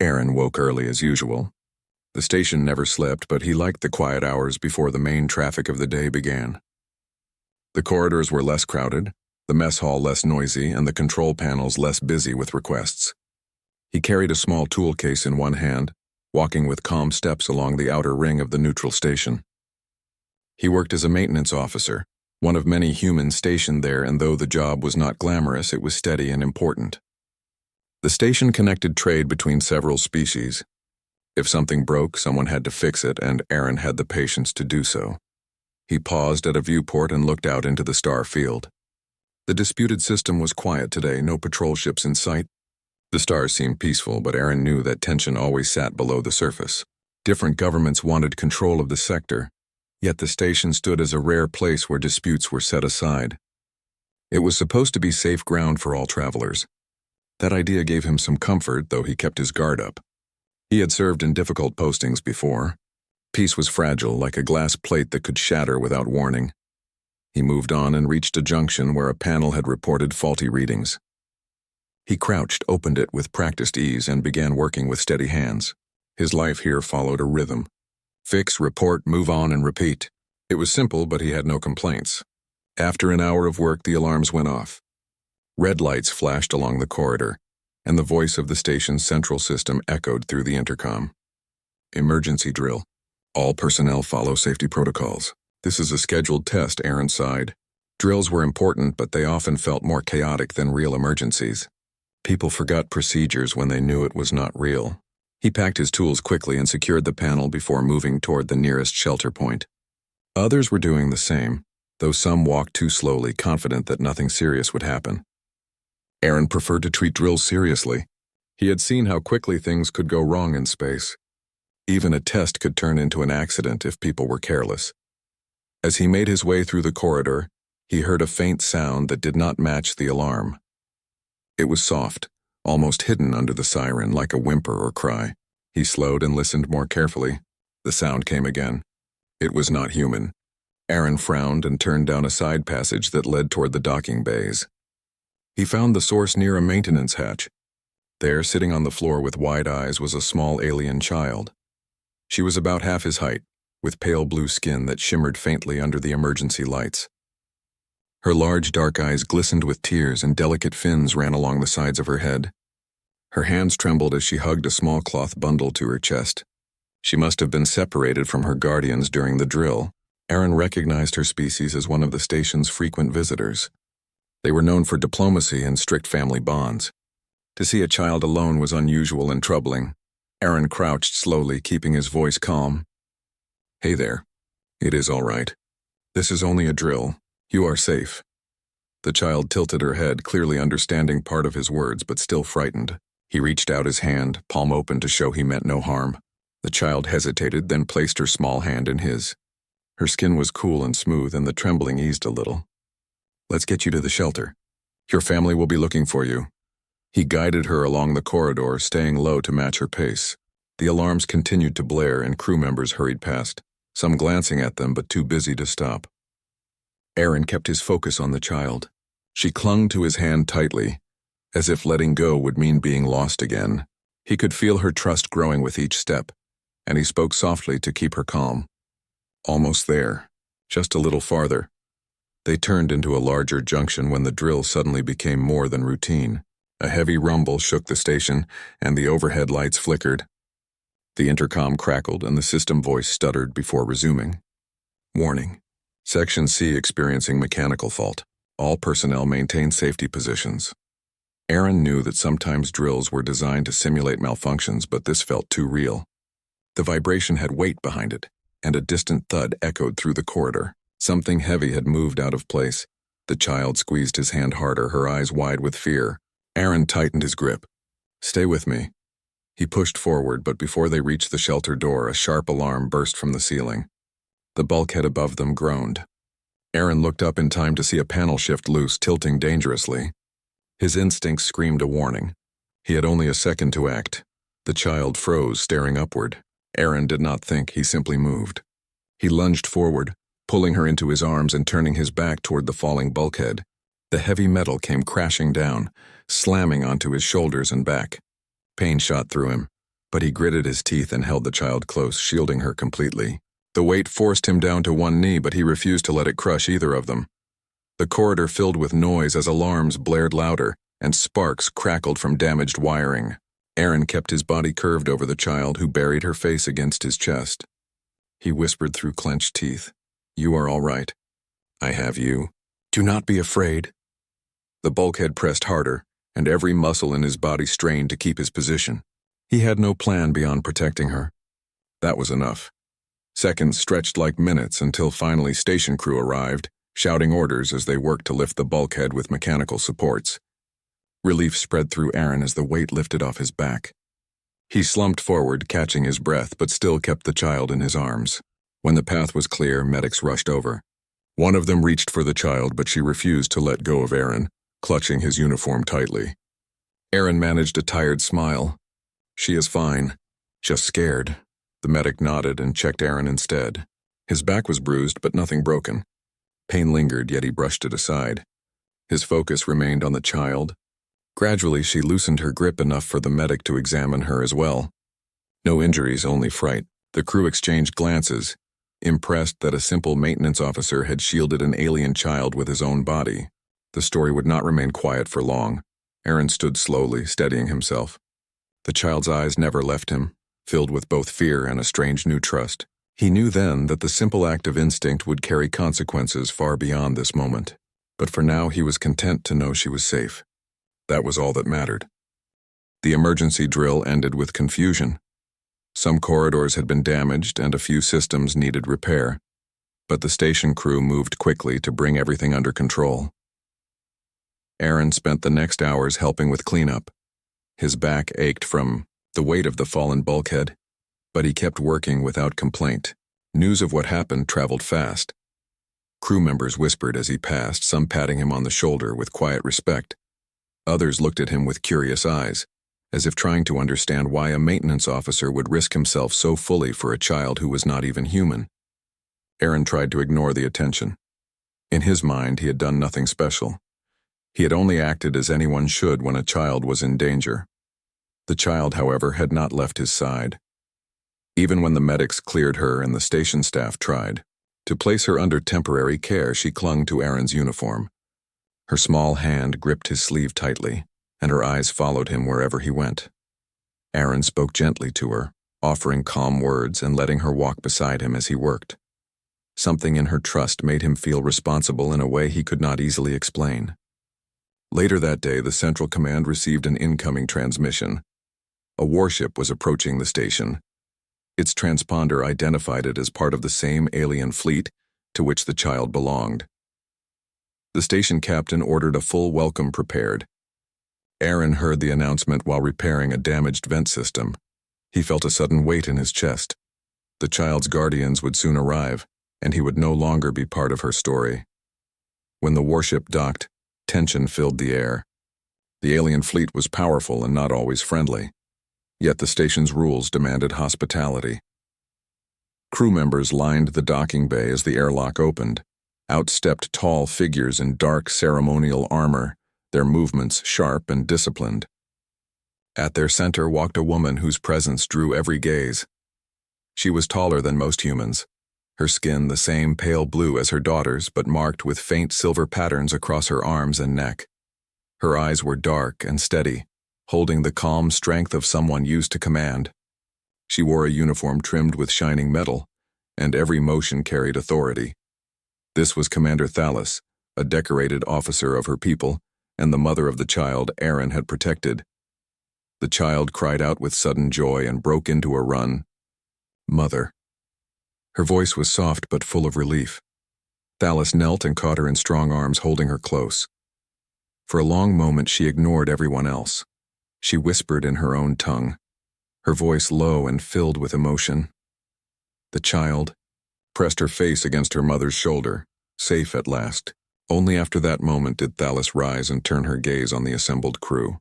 Aaron woke early as usual. The station never slept, but he liked the quiet hours before the main traffic of the day began. The corridors were less crowded, the mess hall less noisy, and the control panels less busy with requests. He carried a small tool case in one hand, walking with calm steps along the outer ring of the neutral station. He worked as a maintenance officer, one of many humans stationed there, and though the job was not glamorous, it was steady and important. The station connected trade between several species. If something broke, someone had to fix it, and Aaron had the patience to do so. He paused at a viewport and looked out into the star field. The disputed system was quiet today, no patrol ships in sight. The stars seemed peaceful, but Aaron knew that tension always sat below the surface. Different governments wanted control of the sector, yet the station stood as a rare place where disputes were set aside. It was supposed to be safe ground for all travelers. That idea gave him some comfort, though he kept his guard up. He had served in difficult postings before. Peace was fragile, like a glass plate that could shatter without warning. He moved on and reached a junction where a panel had reported faulty readings. He crouched, opened it with practiced ease, and began working with steady hands. His life here followed a rhythm. Fix, report, move on, and repeat. It was simple, but he had no complaints. After an hour of work, the alarms went off. Red lights flashed along the corridor, and the voice of the station's central system echoed through the intercom. Emergency drill. All personnel follow safety protocols. This is a scheduled test, Aaron sighed. Drills were important, but they often felt more chaotic than real emergencies. People forgot procedures when they knew it was not real. He packed his tools quickly and secured the panel before moving toward the nearest shelter point. Others were doing the same, though some walked too slowly, confident that nothing serious would happen. Aaron preferred to treat drills seriously. He had seen how quickly things could go wrong in space. Even a test could turn into an accident if people were careless. As he made his way through the corridor, he heard a faint sound that did not match the alarm. It was soft, almost hidden under the siren, like a whimper or cry. He slowed and listened more carefully. The sound came again. It was not human. Aaron frowned and turned down a side passage that led toward the docking bays. He found the source near a maintenance hatch. There, sitting on the floor with wide eyes, was a small alien child. She was about half his height, with pale blue skin that shimmered faintly under the emergency lights. Her large dark eyes glistened with tears, and delicate fins ran along the sides of her head. Her hands trembled as she hugged a small cloth bundle to her chest. She must have been separated from her guardians during the drill. Aaron recognized her species as one of the station's frequent visitors. They were known for diplomacy and strict family bonds. To see a child alone was unusual and troubling. Aaron crouched slowly, keeping his voice calm. "Hey there. It is all right. This is only a drill. You are safe." The child tilted her head, clearly understanding part of his words, but still frightened. He reached out his hand, palm open, to show he meant no harm. The child hesitated, then placed her small hand in his. Her skin was cool and smooth, and the trembling eased a little. "Let's get you to the shelter. Your family will be looking for you." He guided her along the corridor, staying low to match her pace. The alarms continued to blare, and crew members hurried past, some glancing at them but too busy to stop. Aaron kept his focus on the child. She clung to his hand tightly, as if letting go would mean being lost again. He could feel her trust growing with each step, and he spoke softly to keep her calm. "Almost there. Just a little farther." They turned into a larger junction when the drill suddenly became more than routine. A heavy rumble shook the station, and the overhead lights flickered. The intercom crackled, and the system voice stuttered before resuming. "Warning. Section C experiencing mechanical fault. All personnel maintain safety positions." Aaron knew that sometimes drills were designed to simulate malfunctions, but this felt too real. The vibration had weight behind it, and a distant thud echoed through the corridor. Something heavy had moved out of place. The child squeezed his hand harder, her eyes wide with fear. Aaron tightened his grip. "Stay with me." He pushed forward, but before they reached the shelter door, a sharp alarm burst from the ceiling. The bulkhead above them groaned. Aaron looked up in time to see a panel shift loose, tilting dangerously. His instincts screamed a warning. He had only a second to act. The child froze, staring upward. Aaron did not think, he simply moved. He lunged forward, pulling her into his arms and turning his back toward the falling bulkhead. The heavy metal came crashing down, slamming onto his shoulders and back. Pain shot through him. But he gritted his teeth and held the child close, shielding her completely. The weight forced him down to one knee, but he refused to let it crush either of them. The corridor filled with noise as alarms blared louder and sparks crackled from damaged wiring. Aaron kept his body curved over the child, who buried her face against his chest. He whispered through clenched teeth, "You are all right. I have you. Do not be afraid." The bulkhead pressed harder, and every muscle in his body strained to keep his position. He had no plan beyond protecting her. That was enough. Seconds stretched like minutes until finally station crew arrived, shouting orders as they worked to lift the bulkhead with mechanical supports. Relief spread through Aaron as the weight lifted off his back. He slumped forward, catching his breath, but still kept the child in his arms. When the path was clear, medics rushed over. One of them reached for the child, but she refused to let go of Aaron, clutching his uniform tightly. Aaron managed a tired smile. "She is fine, just scared." The medic nodded and checked Aaron instead. His back was bruised, but nothing broken. Pain lingered, yet he brushed it aside. His focus remained on the child. Gradually, she loosened her grip enough for the medic to examine her as well. No injuries, only fright. The crew exchanged glances, impressed that a simple maintenance officer had shielded an alien child with his own body. The story would not remain quiet for long. Aaron stood slowly, steadying himself. The child's eyes never left him, filled with both fear and a strange new trust. He knew then that the simple act of instinct would carry consequences far beyond this moment. But for now, he was content to know she was safe. That was all that mattered. The emergency drill ended with confusion. Some corridors had been damaged and a few systems needed repair, but the station crew moved quickly to bring everything under control. Aaron spent the next hours helping with cleanup. His back ached from the weight of the fallen bulkhead, but he kept working without complaint. News of what happened traveled fast. Crew members whispered as he passed, some patting him on the shoulder with quiet respect. Others looked at him with curious eyes, as if trying to understand why a maintenance officer would risk himself so fully for a child who was not even human. Aaron tried to ignore the attention. In his mind, he had done nothing special. He had only acted as anyone should when a child was in danger. The child, however, had not left his side. Even when the medics cleared her and the station staff tried to place her under temporary care, she clung to Aaron's uniform. Her small hand gripped his sleeve tightly, and her eyes followed him wherever he went. Aaron spoke gently to her, offering calm words and letting her walk beside him as he worked. Something in her trust made him feel responsible in a way he could not easily explain. Later that day, the Central Command received an incoming transmission. A warship was approaching the station. Its transponder identified it as part of the same alien fleet to which the child belonged. The station captain ordered a full welcome prepared. Aaron heard the announcement while repairing a damaged vent system. He felt a sudden weight in his chest. The child's guardians would soon arrive, and he would no longer be part of her story. When the warship docked, tension filled the air. The alien fleet was powerful and not always friendly, yet the station's rules demanded hospitality. Crew members lined the docking bay as the airlock opened. Out stepped tall figures in dark ceremonial armor, their movements sharp and disciplined. At their center walked a woman whose presence drew every gaze. She was taller than most humans, her skin the same pale blue as her daughter's, but marked with faint silver patterns across her arms and neck. Her eyes were dark and steady, holding the calm strength of someone used to command. She wore a uniform trimmed with shining metal, and every motion carried authority. This was Commander Thalas, a decorated officer of her people, and the mother of the child Aaron had protected. The child cried out with sudden joy and broke into a run. "Mother." Her voice was soft but full of relief. Thalas knelt and caught her in strong arms, holding her close. For a long moment she ignored everyone else. She whispered in her own tongue, her voice low and filled with emotion. The child pressed her face against her mother's shoulder, safe at last. Only after that moment did Thalas rise and turn her gaze on the assembled crew.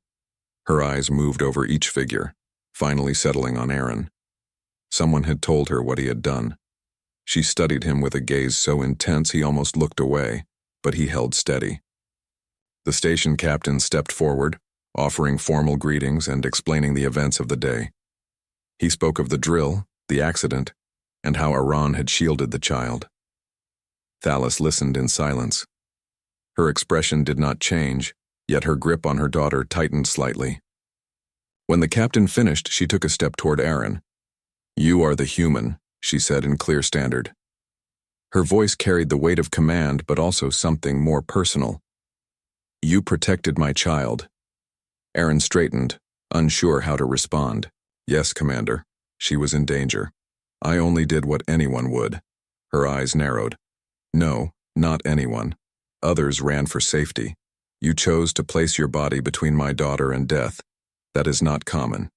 Her eyes moved over each figure, finally settling on Aaron. Someone had told her what he had done. She studied him with a gaze so intense he almost looked away, but he held steady. The station captain stepped forward, offering formal greetings and explaining the events of the day. He spoke of the drill, the accident, and how Aran had shielded the child. Thalis listened in silence. Her expression did not change, yet her grip on her daughter tightened slightly. When the captain finished, she took a step toward Aaron. "You are the human," she said in clear standard. Her voice carried the weight of command, but also something more personal. "You protected my child." Aaron straightened, unsure how to respond. "Yes, Commander. She was in danger. I only did what anyone would." Her eyes narrowed. "No, not anyone. Others ran for safety. You chose to place your body between my daughter and death. That is not common."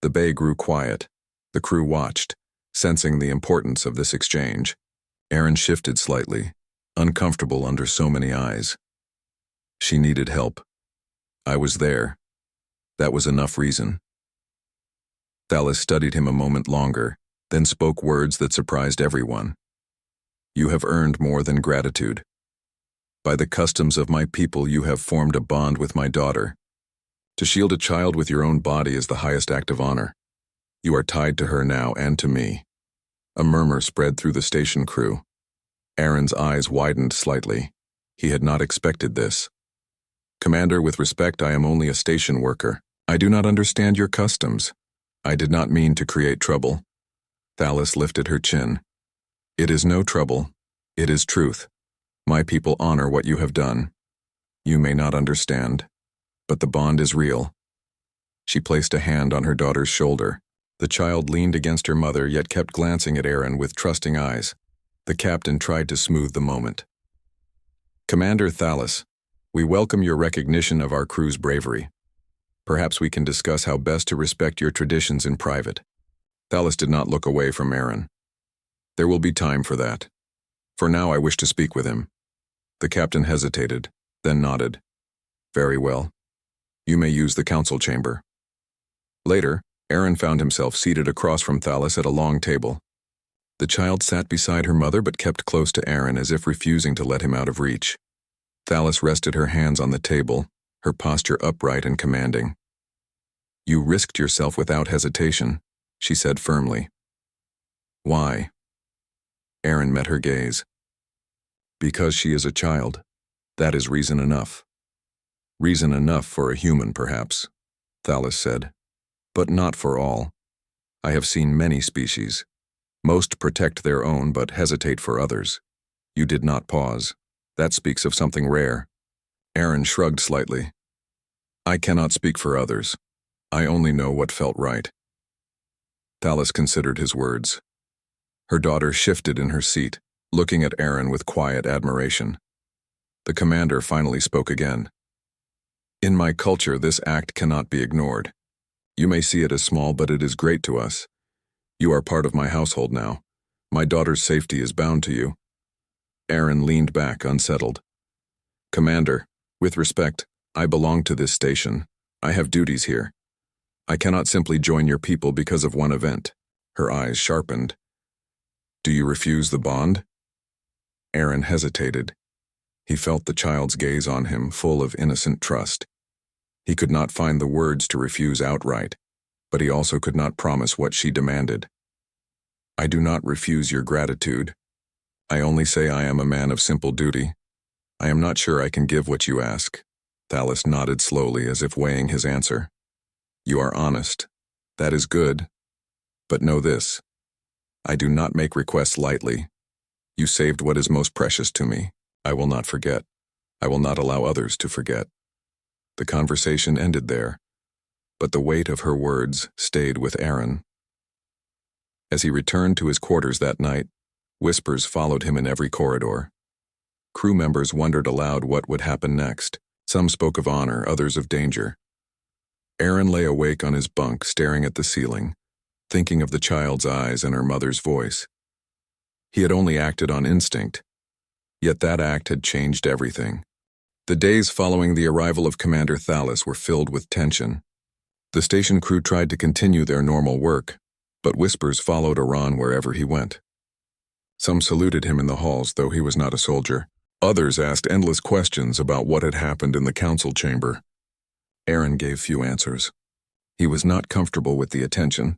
The bay grew quiet. The crew watched, sensing the importance of this exchange. Aaron shifted slightly, uncomfortable under so many eyes. She needed help. I was there. That was enough reason. Thalis studied him a moment longer, then spoke words that surprised everyone. "You have earned more than gratitude. By the customs of my people, you have formed a bond with my daughter. To shield a child with your own body is the highest act of honor. You are tied to her now and to me." A murmur spread through the station crew. Aaron's eyes widened slightly. He had not expected this. "Commander, with respect, I am only a station worker. I do not understand your customs. I did not mean to create trouble." Thalis lifted her chin. "It is no trouble. It is truth. My people honor what you have done. You may not understand, but the bond is real." She placed a hand on her daughter's shoulder. The child leaned against her mother, yet kept glancing at Aaron with trusting eyes. The captain tried to smooth the moment. "Commander Thalis, we welcome your recognition of our crew's bravery. Perhaps we can discuss how best to respect your traditions in private." Thalis did not look away from Aaron. "There will be time for that. For now, I wish to speak with him." The captain hesitated, then nodded. "Very well. You may use the council chamber." Later, Aaron found himself seated across from Thalis at a long table. The child sat beside her mother but kept close to Aaron as if refusing to let him out of reach. Thalis rested her hands on the table, her posture upright and commanding. "You risked yourself without hesitation," she said firmly. "Why?" Aaron met her gaze. "Because she is a child. That is reason enough." "Reason enough for a human, perhaps," Thalis said. "But not for all. I have seen many species. Most protect their own but hesitate for others. You did not pause. That speaks of something rare." Aaron shrugged slightly. "I cannot speak for others. I only know what felt right." Thalis considered his words. Her daughter shifted in her seat, looking at Aaron with quiet admiration. The commander finally spoke again. "In my culture, this act cannot be ignored. You may see it as small, but it is great to us. You are part of my household now. My daughter's safety is bound to you." Aaron leaned back, unsettled. "Commander, with respect, I belong to this station. I have duties here. I cannot simply join your people because of one event." Her eyes sharpened. "Do you refuse the bond?" Aaron hesitated. He felt the child's gaze on him, full of innocent trust. He could not find the words to refuse outright, but he also could not promise what she demanded. "I do not refuse your gratitude. I only say I am a man of simple duty. I am not sure I can give what you ask." Thalis nodded slowly as if weighing his answer. "You are honest. That is good. But know this. I do not make requests lightly. You saved what is most precious to me. I will not forget. I will not allow others to forget." The conversation ended there, but the weight of her words stayed with Aaron. As he returned to his quarters that night, whispers followed him in every corridor. Crew members wondered aloud what would happen next. Some spoke of honor, others of danger. Aaron lay awake on his bunk, staring at the ceiling, thinking of the child's eyes and her mother's voice. He had only acted on instinct, yet that act had changed everything. The days following the arrival of Commander Thalis were filled with tension. The station crew tried to continue their normal work, but whispers followed Aran wherever he went. Some saluted him in the halls, though he was not a soldier. Others asked endless questions about what had happened in the council chamber. Aaron gave few answers. He was not comfortable with the attention.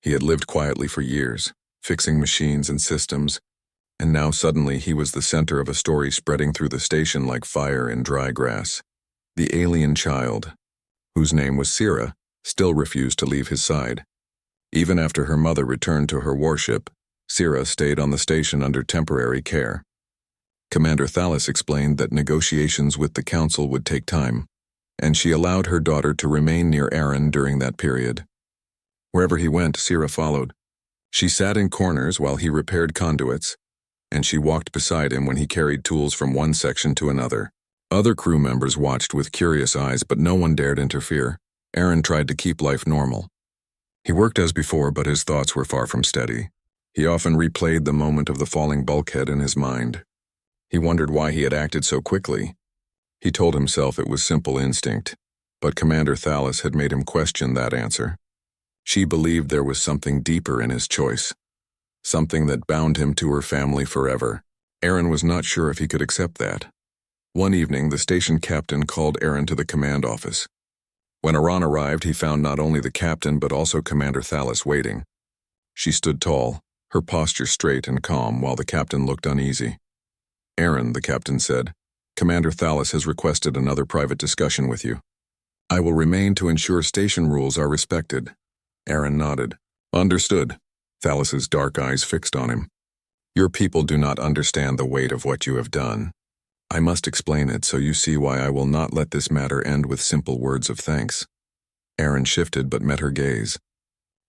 He had lived quietly for years, fixing machines and systems, and now suddenly he was the center of a story spreading through the station like fire in dry grass. The alien child, whose name was Sira, still refused to leave his side. Even after her mother returned to her warship, Sira stayed on the station under temporary care. Commander Thalas explained that negotiations with the Council would take time, and she allowed her daughter to remain near Aaron during that period. Wherever he went, Sira followed. She sat in corners while he repaired conduits, and she walked beside him when he carried tools from one section to another. Other crew members watched with curious eyes, but no one dared interfere. Aaron tried to keep life normal. He worked as before, but his thoughts were far from steady. He often replayed the moment of the falling bulkhead in his mind. He wondered why he had acted so quickly. He told himself it was simple instinct, but Commander Thalas had made him question that answer. She believed there was something deeper in his choice, something that bound him to her family forever. Aaron was not sure if he could accept that. One evening, the station captain called Aaron to the command office. When Aaron arrived, he found not only the captain but also Commander Thalas waiting. She stood tall, her posture straight and calm, while the captain looked uneasy. "Aaron," the captain said, "Commander Thalas has requested another private discussion with you. I will remain to ensure station rules are respected." Aaron nodded. "Understood." Thalas's dark eyes fixed on him. "Your people do not understand the weight of what you have done. I must explain it so you see why I will not let this matter end with simple words of thanks." Aaron shifted but met her gaze.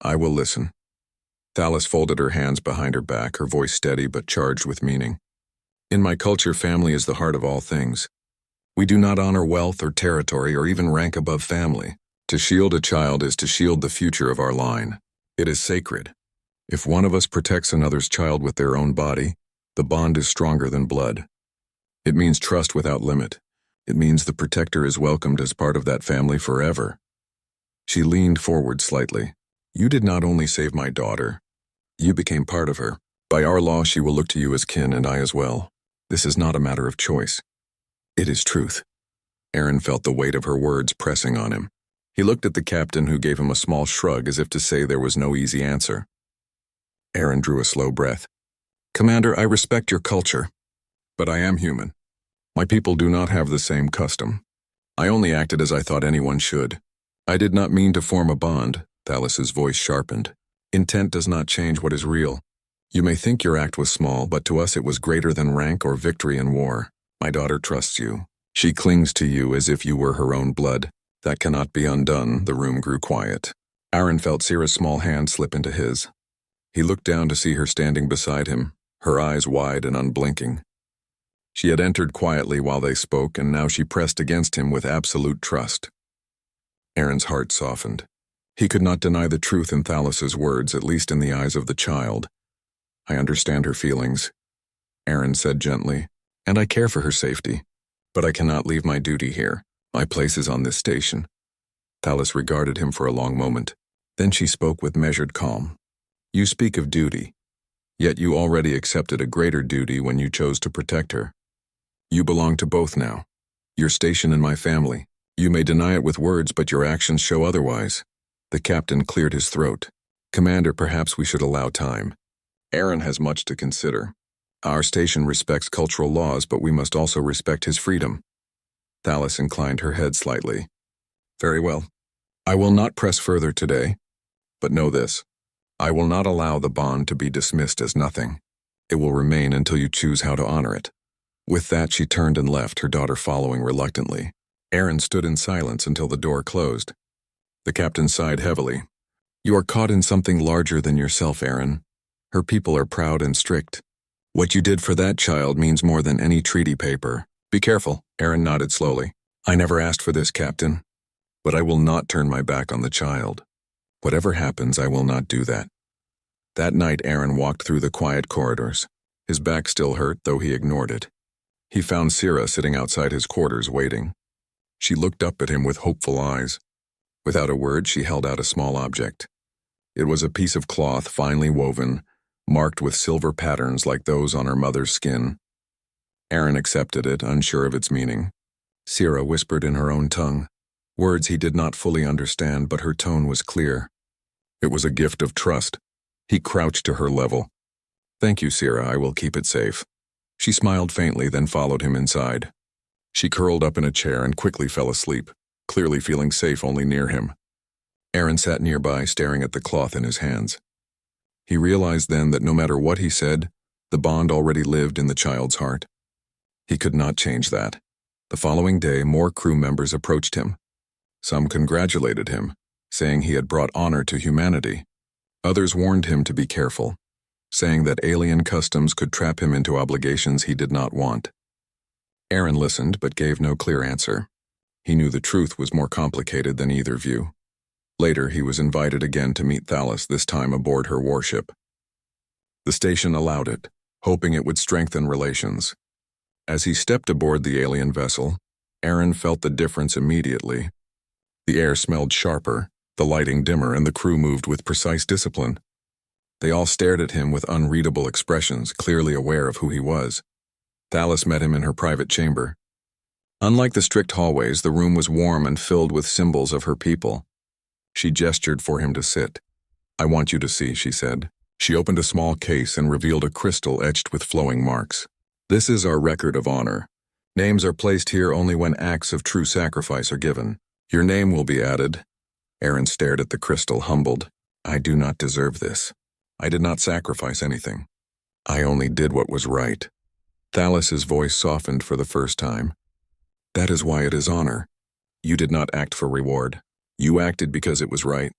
"I will listen." Thalas folded her hands behind her back, her voice steady but charged with meaning. "In my culture, family is the heart of all things. We do not honor wealth or territory or even rank above family. To shield a child is to shield the future of our line. It is sacred. If one of us protects another's child with their own body, the bond is stronger than blood. It means trust without limit. It means the protector is welcomed as part of that family forever." She leaned forward slightly. "You did not only save my daughter. You became part of her. By our law, she will look to you as kin, and I as well. This is not a matter of choice. It is truth." Aaron felt the weight of her words pressing on him. He looked at the captain, who gave him a small shrug as if to say there was no easy answer. Aaron drew a slow breath. "Commander, I respect your culture, but I am human. My people do not have the same custom. I only acted as I thought anyone should. I did not mean to form a bond." Thalas's voice sharpened. "Intent does not change what is real. You may think your act was small, but to us it was greater than rank or victory in war. My daughter trusts you. She clings to you as if you were her own blood. That cannot be undone." The room grew quiet. Aaron felt Sira's small hand slip into his. He looked down to see her standing beside him, her eyes wide and unblinking. She had entered quietly while they spoke, and now she pressed against him with absolute trust. Aaron's heart softened. He could not deny the truth in Thalas's words, at least in the eyes of the child. "I understand her feelings," Aaron said gently, "and I care for her safety. But I cannot leave my duty here. My place is on this station." Thalas regarded him for a long moment. Then she spoke with measured calm. "You speak of duty, yet you already accepted a greater duty when you chose to protect her. You belong to both now. Your station and my family. You may deny it with words, but your actions show otherwise." The captain cleared his throat. "Commander, perhaps we should allow time. Aaron has much to consider. Our station respects cultural laws, but we must also respect his freedom." Thalas inclined her head slightly. "Very well. I will not press further today. But know this. I will not allow the bond to be dismissed as nothing. It will remain until you choose how to honor it." With that, she turned and left, her daughter following reluctantly. Aaron stood in silence until the door closed. The captain sighed heavily. "You are caught in something larger than yourself, Aaron. Her people are proud and strict. What you did for that child means more than any treaty paper. Be careful." Aaron nodded slowly. "I never asked for this, Captain. But I will not turn my back on the child. Whatever happens, I will not do that." That night, Aaron walked through the quiet corridors. His back still hurt, though he ignored it. He found Sira sitting outside his quarters waiting. She looked up at him with hopeful eyes. Without a word, she held out a small object. It was a piece of cloth finely woven, marked with silver patterns like those on her mother's skin. Aaron accepted it, unsure of its meaning. Sira whispered in her own tongue, words he did not fully understand, but her tone was clear. It was a gift of trust. He crouched to her level. "Thank you, Sierra, I will keep it safe." She smiled faintly, then followed him inside. She curled up in a chair and quickly fell asleep, clearly feeling safe only near him. Aaron sat nearby, staring at the cloth in his hands. He realized then that no matter what he said, the bond already lived in the child's heart. He could not change that. The following day, more crew members approached him. Some congratulated him, saying he had brought honor to humanity. Others warned him to be careful, saying that alien customs could trap him into obligations he did not want. Aaron listened but gave no clear answer. He knew the truth was more complicated than either view. Later, he was invited again to meet Thalas, this time aboard her warship. The station allowed it, hoping it would strengthen relations. As he stepped aboard the alien vessel, Aaron felt the difference immediately. The air smelled sharper, the lighting dimmer, and the crew moved with precise discipline. They all stared at him with unreadable expressions, clearly aware of who he was. Thalas met him in her private chamber. Unlike the strict hallways, the room was warm and filled with symbols of her people. She gestured for him to sit. "I want you to see," she said. She opened a small case and revealed a crystal etched with flowing marks. "This is our record of honor. Names are placed here only when acts of true sacrifice are given. Your name will be added." Aaron stared at the crystal, humbled. "I do not deserve this. I did not sacrifice anything. I only did what was right." Thalas's voice softened for the first time. "That is why it is honor. You did not act for reward. You acted because it was right.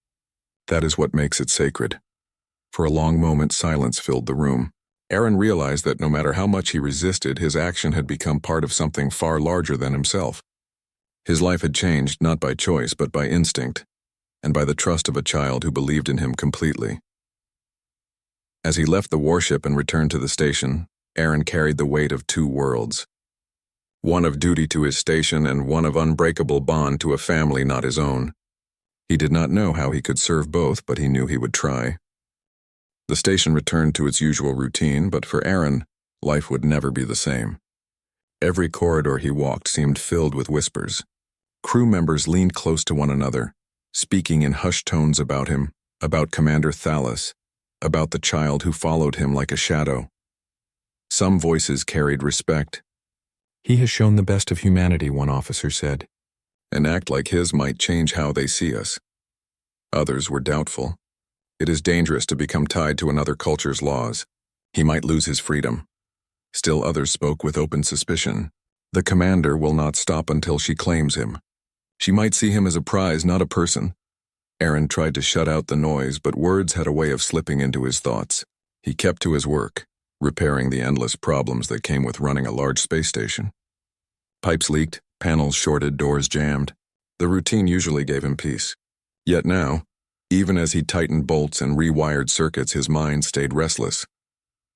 That is what makes it sacred." For a long moment, silence filled the room. Aaron realized that no matter how much he resisted, his action had become part of something far larger than himself. His life had changed not by choice but by instinct, and by the trust of a child who believed in him completely. As he left the warship and returned to the station, Aaron carried the weight of two worlds. One of duty to his station and one of unbreakable bond to a family not his own. He did not know how he could serve both, but he knew he would try. The station returned to its usual routine, but for Aaron, life would never be the same. Every corridor he walked seemed filled with whispers. Crew members leaned close to one another, speaking in hushed tones about him, about Commander Thalas, about the child who followed him like a shadow. Some voices carried respect. "He has shown the best of humanity," one officer said. "An act like his might change how they see us." Others were doubtful. "It is dangerous to become tied to another culture's laws. He might lose his freedom." Still others spoke with open suspicion. "The commander will not stop until she claims him. She might see him as a prize, not a person." Aaron tried to shut out the noise, but words had a way of slipping into his thoughts. He kept to his work, repairing the endless problems that came with running a large space station. Pipes leaked, panels shorted, doors jammed. The routine usually gave him peace. Yet now, even as he tightened bolts and rewired circuits, his mind stayed restless.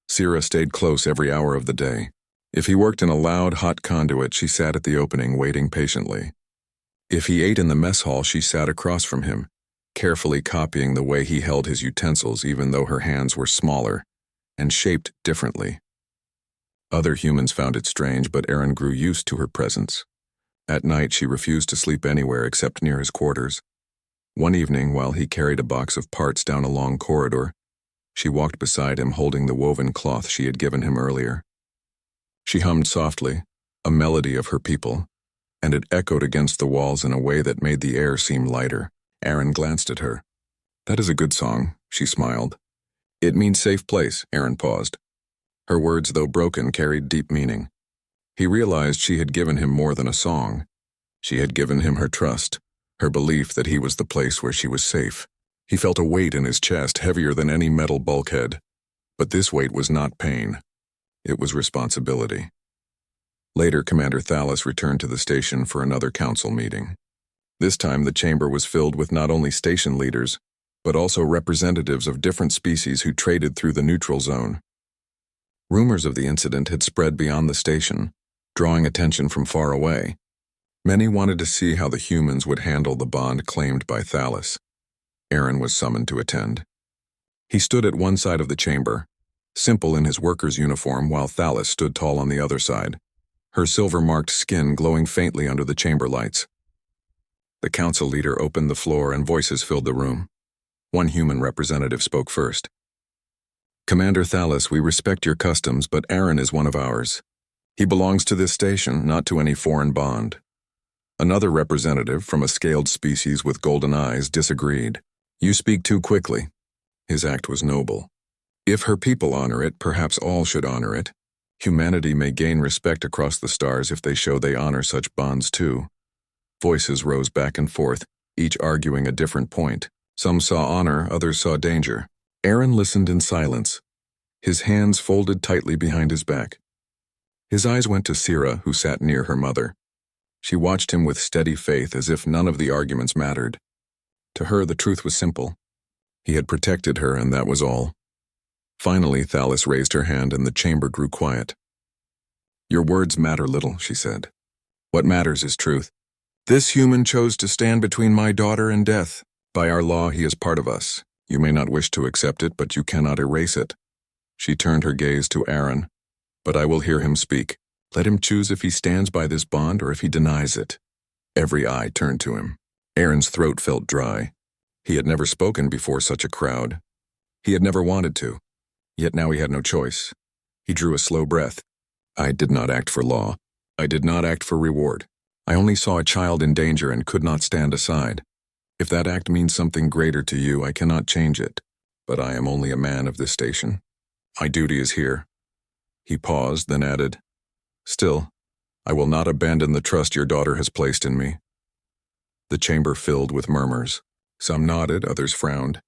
Sierra stayed close every hour of the day. If he worked in a loud, hot conduit, she sat at the opening, waiting patiently. If he ate in the mess hall, she sat across from him, carefully copying the way he held his utensils, even though her hands were smaller and shaped differently. Other humans found it strange, but Aaron grew used to her presence. At night, she refused to sleep anywhere except near his quarters. One evening, while he carried a box of parts down a long corridor, she walked beside him holding the woven cloth she had given him earlier. She hummed softly, a melody of her people, and it echoed against the walls in a way that made the air seem lighter. Aaron glanced at her. "That is a good song," she smiled. "It means safe place." Aaron paused. Her words, though broken, carried deep meaning. He realized she had given him more than a song. She had given him her trust, her belief that he was the place where she was safe. He felt a weight in his chest, heavier than any metal bulkhead. But this weight was not pain. It was responsibility. Later, Commander Thalas returned to the station for another council meeting. This time, the chamber was filled with not only station leaders, but also representatives of different species who traded through the neutral zone. Rumors of the incident had spread beyond the station, drawing attention from far away. Many wanted to see how the humans would handle the bond claimed by Thalas. Aaron was summoned to attend. He stood at one side of the chamber, simple in his worker's uniform, while Thalas stood tall on the other side, her silver-marked skin glowing faintly under the chamber lights. The council leader opened the floor and voices filled the room. One human representative spoke first. Commander Thalos, we respect your customs, but Aaron is one of ours. He belongs to this station, not to any foreign bond. Another representative from a scaled species with golden eyes disagreed. You speak too quickly. His act was noble. If her people honor it, perhaps all should honor it. Humanity may gain respect across the stars if they show they honor such bonds too. Voices rose back and forth, each arguing a different point. Some saw honor, others saw danger. Aaron listened in silence, his hands folded tightly behind his back. His eyes went to Sira, who sat near her mother. She watched him with steady faith, as if none of the arguments mattered. To her, the truth was simple. He had protected her, and that was all. Finally, Thalos raised her hand, and the chamber grew quiet. Your words matter little, she said. What matters is truth. This human chose to stand between my daughter and death. By our law, he is part of us. You may not wish to accept it, but you cannot erase it. She turned her gaze to Aaron. But I will hear him speak. Let him choose if he stands by this bond or if he denies it. Every eye turned to him. Aaron's throat felt dry. He had never spoken before such a crowd. He had never wanted to. Yet now he had no choice. He drew a slow breath. I did not act for law. I did not act for reward. I only saw a child in danger and could not stand aside. If that act means something greater to you, I cannot change it. But I am only a man of this station. My duty is here. He paused, then added, Still, I will not abandon the trust your daughter has placed in me. The chamber filled with murmurs. Some nodded, others frowned.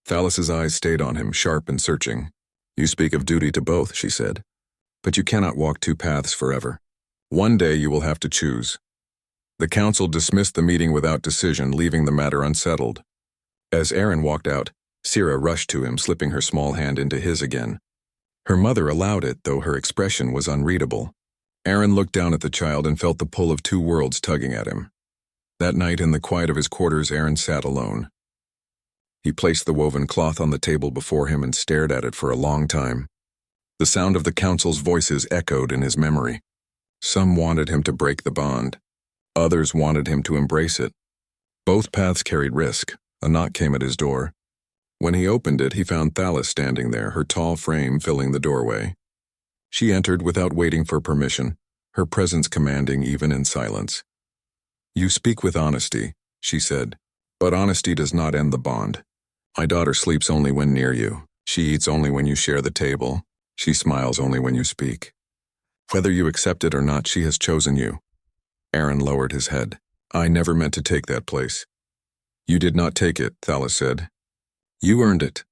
Thalos's eyes stayed on him, sharp and searching. You speak of duty to both, she said. But you cannot walk two paths forever. One day you will have to choose. The council dismissed the meeting without decision, leaving the matter unsettled. As Aaron walked out, Sira rushed to him, slipping her small hand into his again. Her mother allowed it, though her expression was unreadable. Aaron looked down at the child and felt the pull of two worlds tugging at him. That night, in the quiet of his quarters, Aaron sat alone. He placed the woven cloth on the table before him and stared at it for a long time. The sound of the council's voices echoed in his memory. Some wanted him to break the bond. Others wanted him to embrace it. Both paths carried risk. A knock came at his door. When he opened it, he found Thalos standing there, her tall frame filling the doorway. She entered without waiting for permission, her presence commanding even in silence. You speak with honesty, she said, but honesty does not end the bond. My daughter sleeps only when near you. She eats only when you share the table. She smiles only when you speak. Whether you accept it or not, she has chosen you. Aaron lowered his head. I never meant to take that place. You did not take it, Thalos said. You earned it.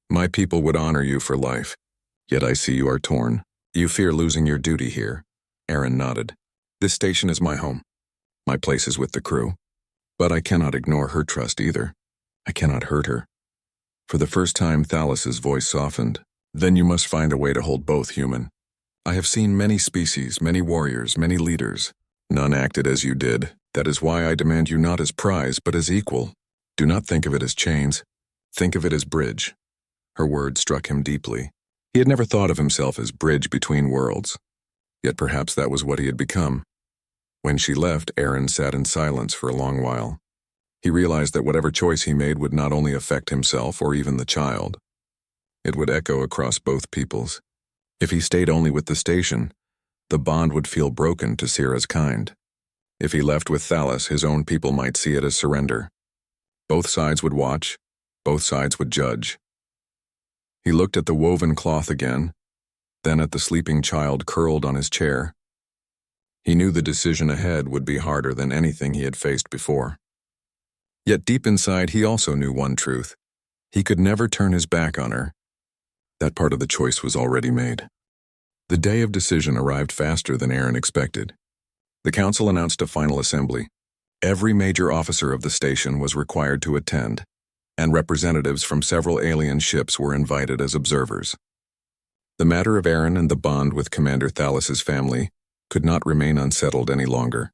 My people would honor you for life. Yet I see you are torn. You fear losing your duty here. Aaron nodded. This station is my home. My place is with the crew. But I cannot ignore her trust either. I cannot hurt her. For the first time, Thalos's voice softened. Then you must find a way to hold both human. I have seen many species, many warriors, many leaders. None acted as you did. That is why I demand you not as prize, but as equal. Do not think of it as chains. Think of it as bridge. Her words struck him deeply. He had never thought of himself as bridge between worlds. Yet perhaps that was what he had become. When she left, Aaron sat in silence for a long while. He realized that whatever choice he made would not only affect himself or even the child. It would echo across both peoples. If he stayed only with the station, the bond would feel broken to Sira's kind. If he left with Thalos, his own people might see it as surrender. Both sides would watch, both sides would judge. He looked at the woven cloth again, then at the sleeping child curled on his chair. He knew the decision ahead would be harder than anything he had faced before. Yet deep inside, he also knew one truth. He could never turn his back on her. That part of the choice was already made. The day of decision arrived faster than Aaron expected. The council announced a final assembly. Every major officer of the station was required to attend, and representatives from several alien ships were invited as observers. The matter of Aaron and the bond with Commander Thalos's family could not remain unsettled any longer.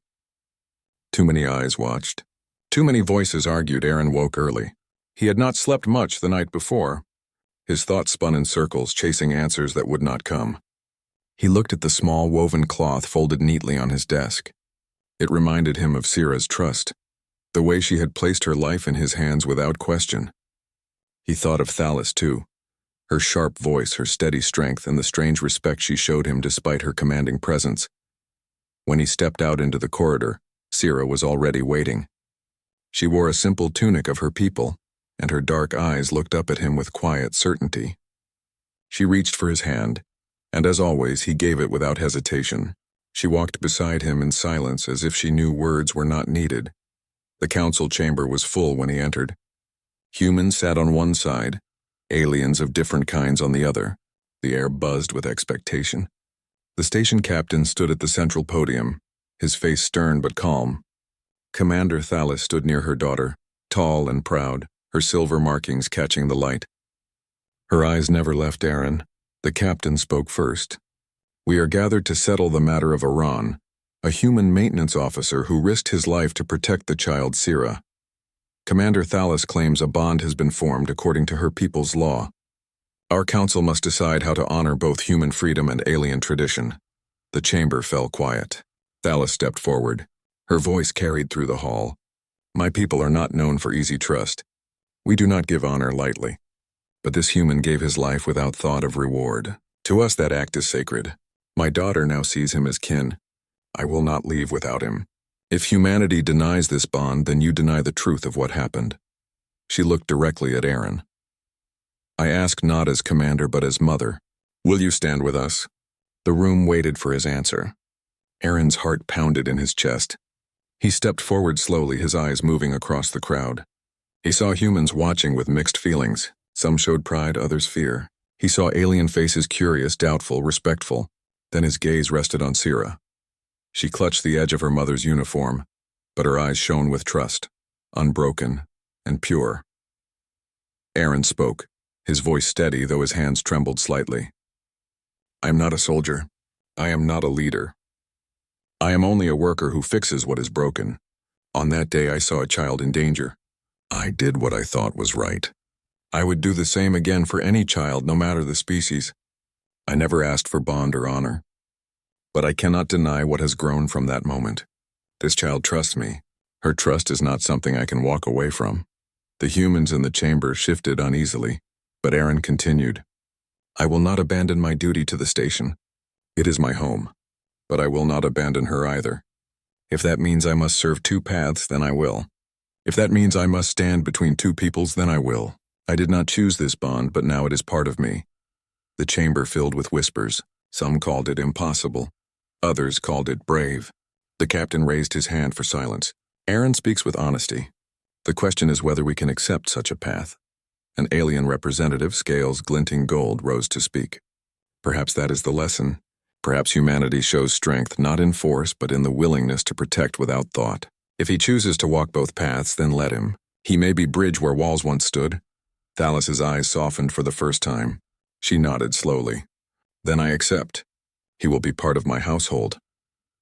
Too many eyes watched. Too many voices argued. Aaron woke early. He had not slept much the night before. His thoughts spun in circles, chasing answers that would not come. He looked at the small woven cloth folded neatly on his desk. It reminded him of Sira's trust, the way she had placed her life in his hands without question. He thought of Thalis too. Her sharp voice, her steady strength, and the strange respect she showed him despite her commanding presence. When he stepped out into the corridor, Sira was already waiting. She wore a simple tunic of her people, and her dark eyes looked up at him with quiet certainty. She reached for his hand, and as always, he gave it without hesitation. She walked beside him in silence as if she knew words were not needed. The council chamber was full when he entered. Humans sat on one side, aliens of different kinds on the other. The air buzzed with expectation. The station captain stood at the central podium, his face stern but calm. Commander Thalis stood near her daughter, tall and proud, her silver markings catching the light. Her eyes never left Aaron. The captain spoke first. "We are gathered to settle the matter of Iran, a human maintenance officer who risked his life to protect the child Sira. Commander Thalis claims a bond has been formed according to her people's law. Our council must decide how to honor both human freedom and alien tradition." The chamber fell quiet. Thalis stepped forward. Her voice carried through the hall. "My people are not known for easy trust. We do not give honor lightly. But this human gave his life without thought of reward. To us that act is sacred. My daughter now sees him as kin. I will not leave without him. If humanity denies this bond, then you deny the truth of what happened." She looked directly at Aaron. "I ask not as commander but as mother. Will you stand with us?" The room waited for his answer. Aaron's heart pounded in his chest. He stepped forward slowly, his eyes moving across the crowd. He saw humans watching with mixed feelings. Some showed pride, others fear. He saw alien faces, curious, doubtful, respectful. Then his gaze rested on Sira. She clutched the edge of her mother's uniform, but her eyes shone with trust, unbroken and pure. Aaron spoke, his voice steady though his hands trembled slightly. "I am not a soldier. I am not a leader. I am only a worker who fixes what is broken. On that day I saw a child in danger. I did what I thought was right. I would do the same again for any child, no matter the species. I never asked for bond or honor. But I cannot deny what has grown from that moment. This child trusts me. Her trust is not something I can walk away from." The humans in the chamber shifted uneasily, but Aaron continued. "I will not abandon my duty to the station. It is my home. But I will not abandon her either. If that means I must serve two paths, then I will. If that means I must stand between two peoples, then I will. I did not choose this bond, but now it is part of me." The chamber filled with whispers. Some called it impossible. Others called it brave. The captain raised his hand for silence. "Aaron speaks with honesty. The question is whether we can accept such a path." An alien representative, scales glinting gold, rose to speak. "Perhaps that is the lesson. Perhaps humanity shows strength not in force but in the willingness to protect without thought. If he chooses to walk both paths, then let him. He may be bridge where walls once stood." Thalis's eyes softened for the first time. She nodded slowly. "Then I accept. He will be part of my household.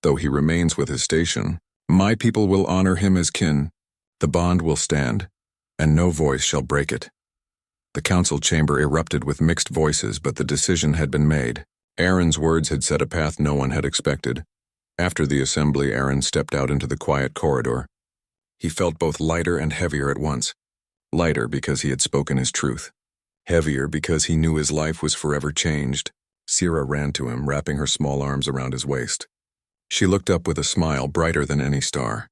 Though he remains with his station, my people will honor him as kin. The bond will stand, and no voice shall break it." The council chamber erupted with mixed voices, but the decision had been made. Aaron's words had set a path no one had expected. After the assembly, Aaron stepped out into the quiet corridor. He felt both lighter and heavier at once. Lighter because he had spoken his truth. Heavier because he knew his life was forever changed. Sira ran to him, wrapping her small arms around his waist. She looked up with a smile brighter than any star.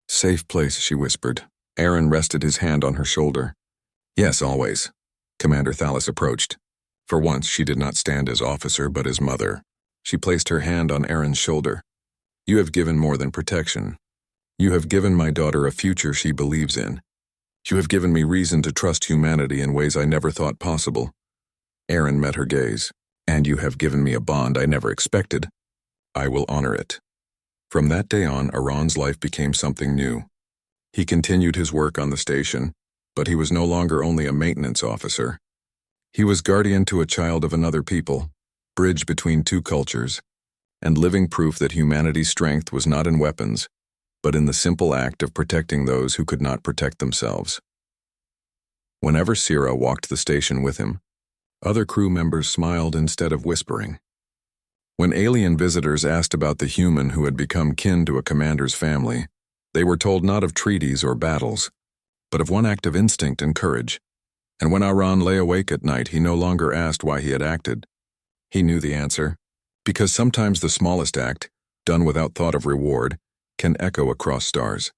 "Safe place," she whispered. Aaron rested his hand on her shoulder. "Yes, always." Commander Thalis approached. For once, she did not stand as officer, but as mother. She placed her hand on Aaron's shoulder. "You have given more than protection. You have given my daughter a future she believes in. You have given me reason to trust humanity in ways I never thought possible." Aaron met her gaze. "And you have given me a bond I never expected. I will honor it." From that day on, Aaron's life became something new. He continued his work on the station, but he was no longer only a maintenance officer. He was guardian to a child of another people, bridge between two cultures, and living proof that humanity's strength was not in weapons, but in the simple act of protecting those who could not protect themselves. Whenever Sira walked the station with him, other crew members smiled instead of whispering. When alien visitors asked about the human who had become kin to a commander's family, they were told not of treaties or battles, but of one act of instinct and courage, And when Aran lay awake at night, he no longer asked why he had acted. He knew the answer. Because sometimes the smallest act, done without thought of reward, can echo across stars.